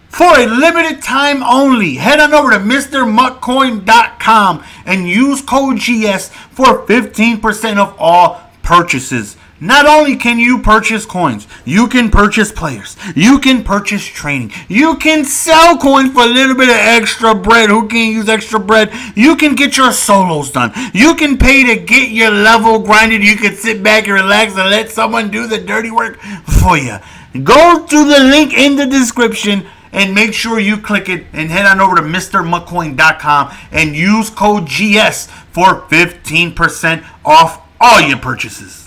For a limited time only, head on over to MrMuckCoin.com and use code GS for 15% of all purchases. Not only can you purchase coins, you can purchase players, you can purchase training, you can sell coins for a little bit of extra bread. Who can't use extra bread? You can get your solos done. You can pay to get your level grinded. You can sit back and relax and let someone do the dirty work for you. Go to the link in the description and make sure you click it and head on over to MrMuckCoin.com and use code GS for 15% off all your purchases.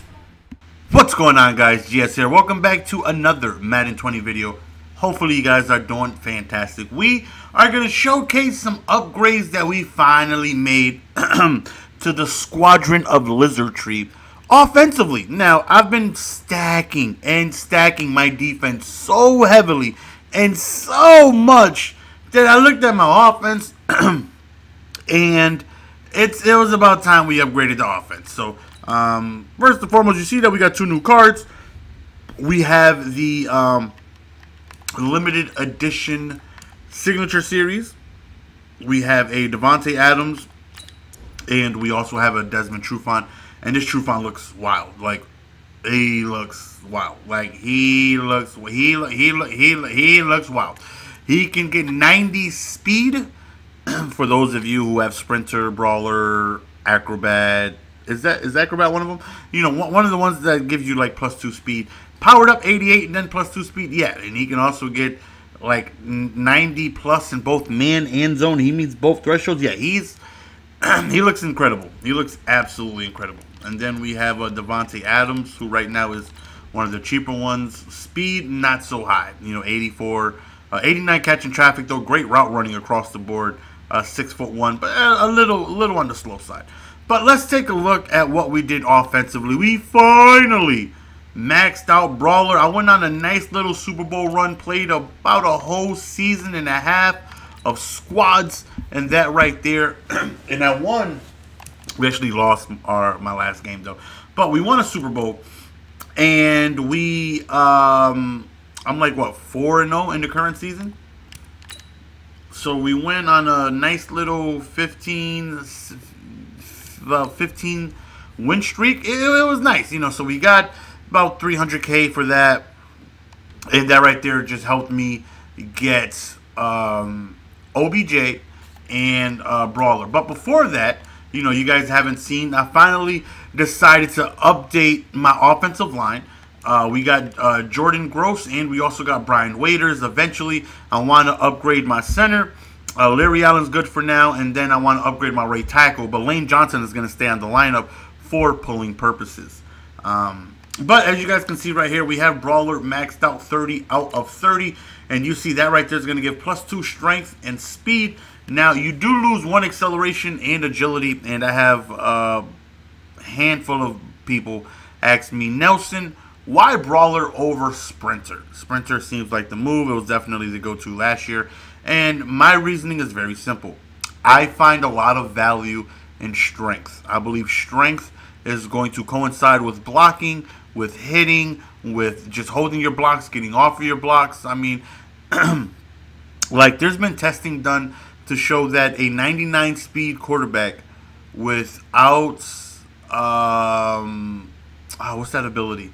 What's going on, guys? GS here. Welcome back to another Madden 20 video. Hopefully you guys are doing fantastic. We are going to showcase some upgrades that we finally made to the Squadron of Lizardry offensively. Now, I've been stacking my defense so heavily and so much that I looked at my offense and it was about time we upgraded the offense. So first and foremost, you see that we got two new cards. We have the limited edition signature series. We have a Davante Adams, and we also have a Desmond Trufant. And this Trufant looks wild. Like, he looks wild. Like, he looks wild. He can get 90 speed. For those of you who have Sprinter, Brawler, Acrobat. Is Acrobat one of them? You know, one of the ones that gives you like +2 speed. Powered up 88 and then +2 speed. Yeah, and he can also get like 90 plus in both man and zone. He meets both thresholds. Yeah, he looks incredible. He looks absolutely incredible. And then we have Davante Adams, who right now is one of the cheaper ones. Speed, not so high. You know, 84, 89 catching traffic, though. Great route running across the board. 6'1", but a little on the slow side. But let's take a look at what we did offensively. We finally maxed out Brawler. I went on a nice little Super Bowl run, played about a whole season and a half of squads, and that right there. And I won. We actually lost my last game though, but we won a Super Bowl, and we I'm like what 4-0 in the current season. So we went on a nice little 15 win streak. It was nice, you know. So we got about 300K for that, and that right there just helped me get OBJ and Brawler. But before that, you know, you guys haven't seen, I finally decided to update my offensive line. We got Jordan Gross, and we also got Brian Waiters. Eventually, I want to upgrade my center. Larry Allen's good for now, and then I want to upgrade my right tackle. But Lane Johnson is going to stay on the lineup for pulling purposes. But as you guys can see right here, we have Brawler maxed out 30 out of 30. And you see that right there is going to give +2 strength and speed. Now, you do lose 1 acceleration and agility. And I have a handful of people ask me, Nelson, why Brawler over Sprinter? Sprinter seems like the move. It was definitely the go-to last year. And my reasoning is very simple. I find a lot of value in strength. I believe strength is going to coincide with blocking, with hitting, with just holding your blocks, getting off of your blocks. I mean, like, there's been testing done to show that a 99 speed quarterback without what's that ability?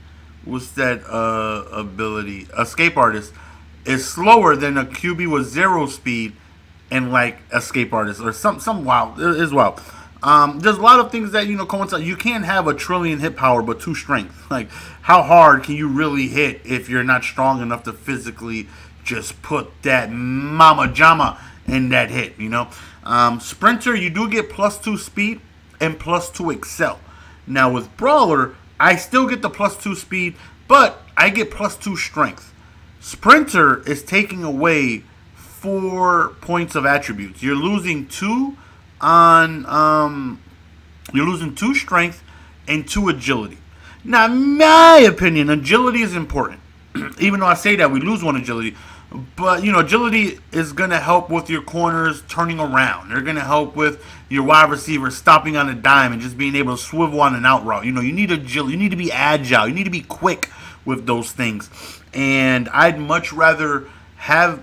Escape artist is slower than a QB with 0 speed and like escape artist or some wild is wild. There's a lot of things that, you know, coincide. You can't have a trillion hit power but 2 strength. Like, how hard can you really hit if you're not strong enough to physically just put that mama jama in that hit, you know? Sprinter, you do get +2 speed and +2 excel. Now with Brawler, I still get the +2 speed, but I get +2 strength. Sprinter is taking away 4 points of attributes. You're losing 2 on you're losing 2 strength and 2 agility. Now, in my opinion, agility is important. Even though I say that we lose 1 agility, but you know, agility is gonna help with your corners turning around. They're gonna help with your wide receiver stopping on a dime and just being able to swivel on an out route. You know, you need agility. You need to be agile. You need to be quick with those things. And I'd much rather have,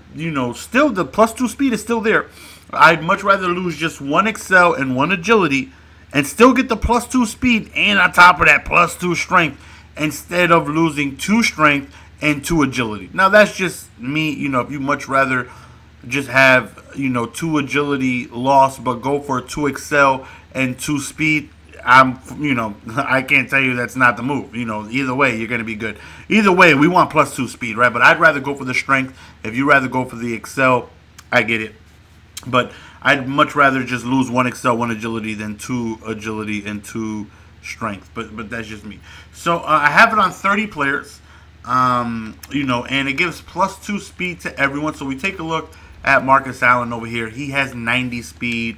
still the +2 speed is still there. I'd much rather lose just 1 excel and 1 agility and still get the +2 speed and on top of that +2 strength instead of losing 2 strength and 2 agility. Now that's just me, if you much rather just have, 2 agility loss but go for 2 excel and 2 speed, I can't tell you that's not the move. Either way, you're going to be good. Either way, we want +2 speed, right? But I'd rather go for the strength. If you rather go for the excel, I get it. But I'd much rather just lose 1 excel, 1 agility than 2 agility and 2 strength. But that's just me. So I have it on 30 players, and it gives +2 speed to everyone. So we take a look at Marcus Allen over here. He has 90 speed.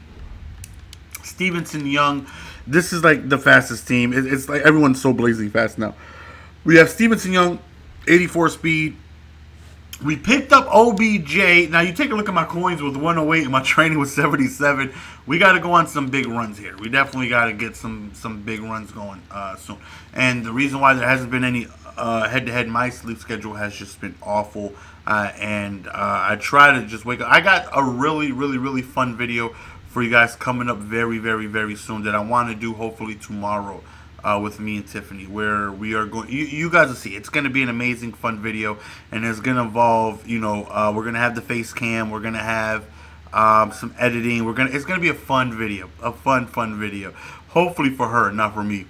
Stevenson Young. This is like the fastest team. It's like everyone's so blazing fast now. We have Stevenson Young, 84 speed. We picked up OBJ. Now, you take a look at my coins with 108 and my training with 77. We got to go on some big runs here. We definitely got to get some big runs going soon. And the reason why there hasn't been any head-to-head, my sleep schedule has just been awful. I try to just wake up. I got a really, really, really fun video for you guys coming up very, very, very soon that I want to do hopefully tomorrow with me and Tiffany, where we are going, you guys will see, it's going to be an amazing fun video, and it's going to involve, we're going to have the face cam, we're going to have some editing, it's going to be a fun video, a fun video, hopefully for her, not for me.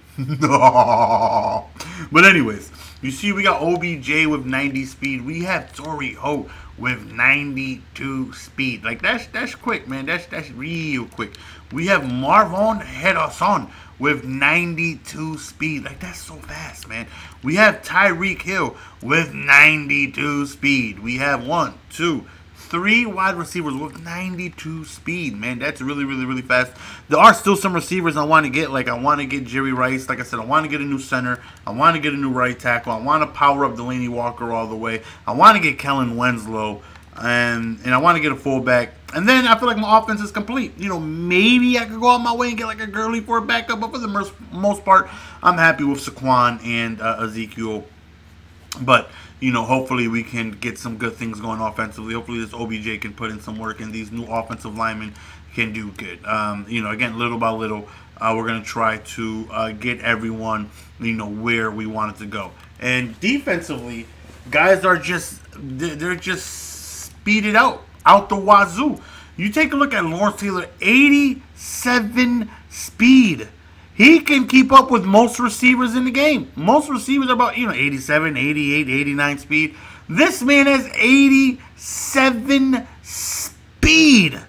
But anyways, you see we got OBJ with 90 speed, we have Torrey Holt with 92 speed. Like that's quick, man. That's real quick. We have Marvon Henderson with 92 speed. Like that's so fast, man. We have Tyreek Hill with 92 speed. We have 1, 2, 3 wide receivers with 92 speed, man. That's really, really, really fast. There are still some receivers I want to get. Like I want to get Jerry Rice. Like I said, I want to get a new center. I want to get a new right tackle. I want to power up Delaney Walker all the way. I want to get Kellen Winslow. And I want to get a fullback. And then I feel like my offense is complete. Maybe I could go out my way and get like a Gurley for a backup. But for the most part, I'm happy with Saquon and Ezekiel. But hopefully we can get some good things going offensively. Hopefully this OBJ can put in some work, and these new offensive linemen can do good. Again, little by little, we're going to try to get everyone, where we want it to go. And defensively, guys are they're just speeded out the wazoo. You take a look at Lawrence Taylor, 87 speed. He can keep up with most receivers in the game. Most receivers are about, 87, 88, 89 speed. This man has 87 speed.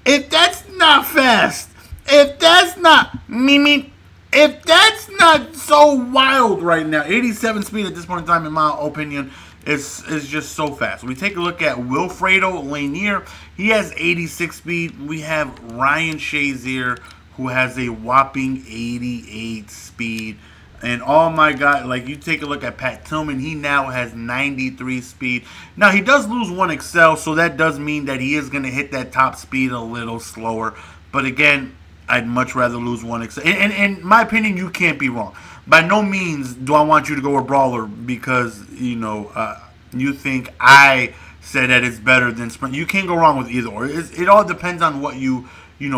If that's not fast, if that's not if that's not so wild right now, 87 speed at this point in time, in my opinion, is just so fast. We take a look at Wilfredo Lanier. He has 86 speed. We have Ryan Shazier, who has a whopping 88 speed. And oh my God, like you take a look at Pat Tillman, he now has 93 speed. Now he does lose 1 excel, so that does mean that he is going to hit that top speed a little slower. But again, I'd much rather lose 1 excel. And in my opinion, you can't be wrong. By no means do I want you to go with Brawler because, you think I said that it's better than Sprint. You can't go wrong with either or. It all depends on what you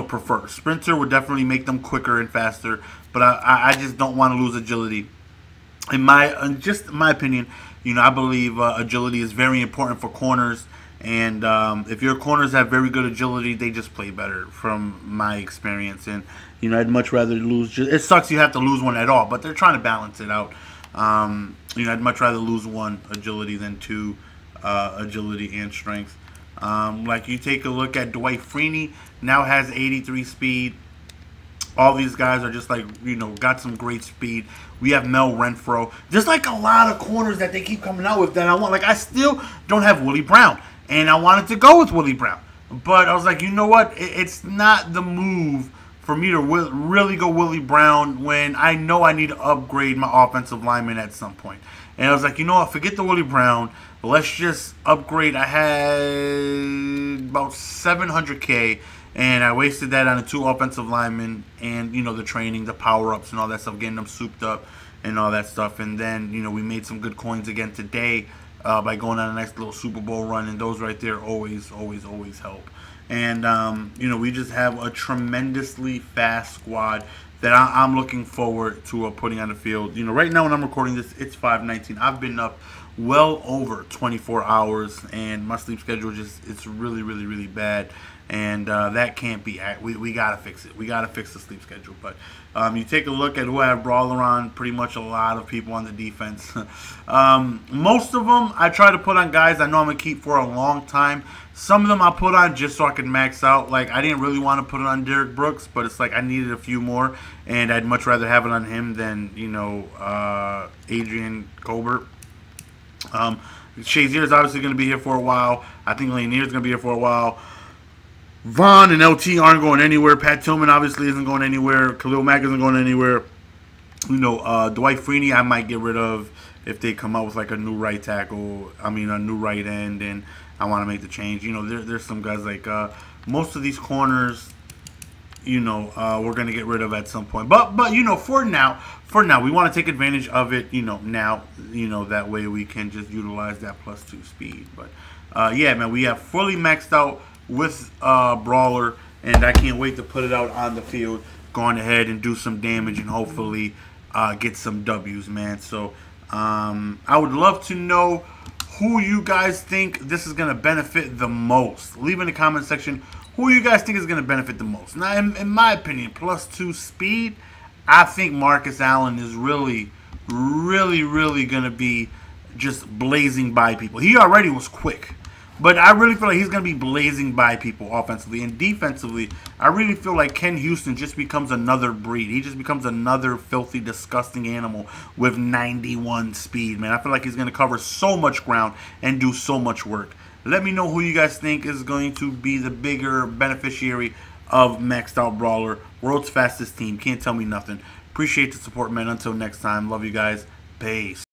prefer. Sprinter would definitely make them quicker and faster, but I just don't want to lose agility. In my opinion, I believe agility is very important for corners, and if your corners have very good agility, they just play better from my experience. And I'd much rather lose. It sucks you have to lose 1 at all, but they're trying to balance it out. I'd much rather lose 1 agility than 2 agility and strength. Like you take a look at Dwight Freeney, now has 83 speed. All these guys are just like, got some great speed. We have Mel Renfro. There's like a lot of corners that they keep coming out with that I want. Like I still don't have Willie Brown, and I wanted to go with Willie Brown. But I was like, you know what? It's not the move for me to really go Willie Brown when I know I need to upgrade my offensive lineman at some point. And I was like, you know what? Forget the Willie Brown. Let's just upgrade. I had about $700K, and I wasted that on the 2 offensive linemen and, the training, the power-ups and all that stuff, getting them souped up and all that stuff. And then, we made some good coins again today by going on a nice little Super Bowl run, and those right there always help. And we just have a tremendously fast squad that I'm looking forward to putting on the field. Right now when I'm recording this, it's 5:19. I've been up well over 24 hours, and my sleep schedule it's really bad, and that can't be. We gotta fix it. We gotta fix the sleep schedule. But you take a look at who I have Brawler on. Pretty much a lot of people on the defense. Most of them I try to put on guys I know I'm gonna keep for a long time. Some of them I put on just so I can max out. Like, I didn't really want to put it on Derrick Brooks, but it's like I needed a few more, and I'd much rather have it on him than Adrian Colbert. Shazier is obviously going to be here for a while. I think Lanier's going to be here for a while. Vaughn and LT aren't going anywhere. Pat Tillman obviously isn't going anywhere. Khalil Mack isn't going anywhere. Dwight Freeney I might get rid of if they come out with like a new right tackle. I mean, a new right end, and I want to make the change. There's some guys like most of these corners. We're gonna get rid of at some point. But for now, we want to take advantage of it. Now, that way we can just utilize that +2 speed. But yeah, man, we have fully maxed out with Brawler, and I can't wait to put it out on the field, going ahead and do some damage and hopefully get some W's, man. So I would love to know who you guys think this is going to benefit the most. Leave in the comment section who you guys think is going to benefit the most. Now, in my opinion, +2 speed, I think Marcus Allen is really going to be just blazing by people. He already was quick, but I really feel like he's going to be blazing by people offensively. And defensively, I really feel like Ken Houston just becomes another breed. He just becomes another filthy, disgusting animal with 91 speed, man. I feel like he's going to cover so much ground and do so much work. Let me know who you guys think is going to be the bigger beneficiary of maxed out Brawler. World's fastest team. Can't tell me nothing. Appreciate the support, man. Until next time. Love you guys. Peace.